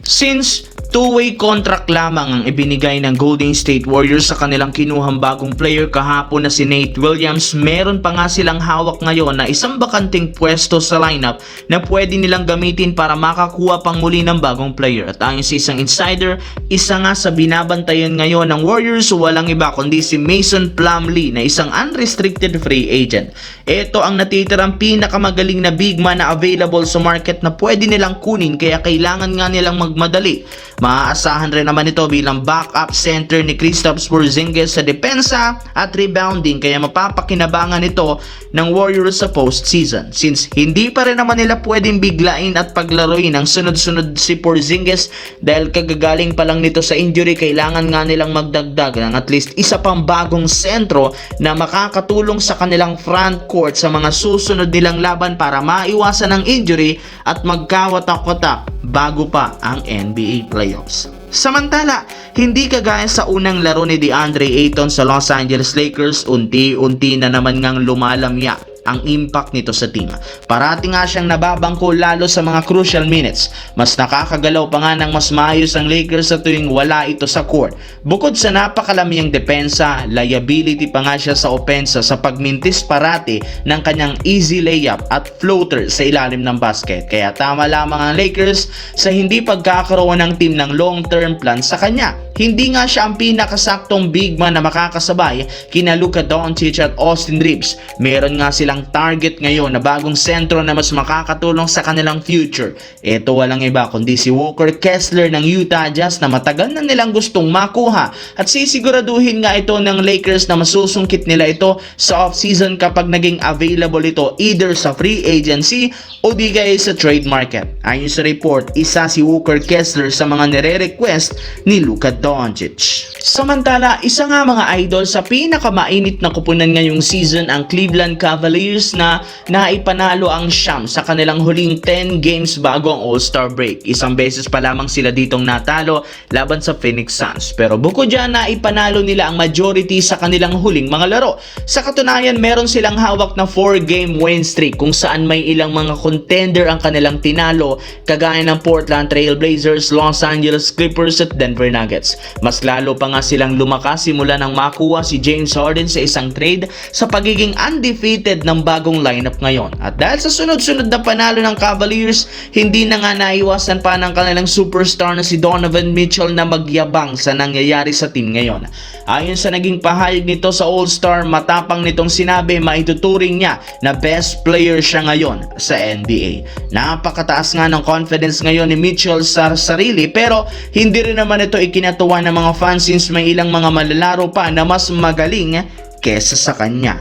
Since two-way contract lamang ang ibinigay ng Golden State Warriors sa kanilang kinuhang bagong player kahapon na si Nate Williams, meron pa nga silang hawak ngayon na isang bakanting pwesto sa lineup na pwede nilang gamitin para makakuha pang muli ng bagong player. At ayon sa isang insider, isa nga sa binabantayan ngayon ng Warriors walang iba kundi si Mason Plumlee na isang unrestricted free agent. Ito ang natitirang pinakamagaling na big man na available sa market na pwede nilang kunin, kaya kailangan nga nilang magmadali. Maaasahan rin naman ito bilang backup center ni Kristaps Porzingis sa depensa at rebounding, kaya mapapakinabangan ito ng Warriors sa postseason. Since hindi pa rin naman nila pwedeng biglain at paglaruin ang sunod-sunod si Porzingis dahil kagagaling pa lang nito sa injury, kailangan nga nilang magdagdag ng at least isa pang bagong sentro na makakatulong sa kanilang front court sa mga susunod nilang laban para maiwasan ang injury at magkawatak-watak bago pa ang NBA playoffs. Samantala, hindi kagaya sa unang laro ni DeAndre Ayton sa Los Angeles Lakers, unti-unti na naman ngang lumalamya ang impact nito sa team. Parati nga siyang nababangko lalo sa mga crucial minutes. Mas nakakagalaw pa nga ng mas maayos ang Lakers sa tuwing wala ito sa court. Bukod sa napakalamyang depensa, liability pa nga siya sa opensa sa pagmintis parati ng kanyang easy layup at floater sa ilalim ng basket. Kaya tama lamang ang Lakers sa hindi pagkakaroon ng team ng long-term plan sa kanya. Hindi nga siya ang pinakasaktong big man na makakasabay kina Luka Doncic at Austin Reeves. Meron nga silang target ngayon na bagong sentro na mas makakatulong sa kanilang future. Ito walang iba kundi si Walker Kessler ng Utah Jazz na matagal na nilang gustong makuha, at sisiguraduhin nga ito ng Lakers na masusungkit nila ito sa offseason kapag naging available ito either sa free agency o di kaya sa trade market. Ayon sa report, isa si Walker Kessler sa mga nire-request ni Luka Doncic. Samantala, isa nga mga idol sa pinakamainit na kupunan ngayong season ang Cleveland Cavaliers na naipanalo ang Sham sa kanilang huling 10 games bago ang All-Star break. Isang beses pa lamang sila ditong natalo laban sa Phoenix Suns. Pero bukod dyan, naipanalo nila ang majority sa kanilang huling mga laro. Sa katunayan, meron silang hawak na 4-game win streak kung saan may ilang mga contender ang kanilang tinalo kagaya ng Portland Trail Blazers, Los Angeles Clippers at Denver Nuggets. Mas lalo pa nga silang lumakas simula nang makuha si James Harden sa isang trade sa pagiging undefeated ng bagong lineup ngayon. At dahil sa sunod-sunod na panalo ng Cavaliers, hindi na nga naiwasan pa ng kanilang superstar na si Donovan Mitchell na magyabang sa nangyayari sa team ngayon. Ayon sa naging pahayag nito sa All-Star, matapang nitong sinabi maituturing niya na best player siya ngayon sa NBA. Napakataas nga ng confidence ngayon ni Mitchell sa sarili, pero hindi rin naman ito ikinatuwa ng mga fans since may ilang mga malalaro pa na mas magaling kesa sa kanya.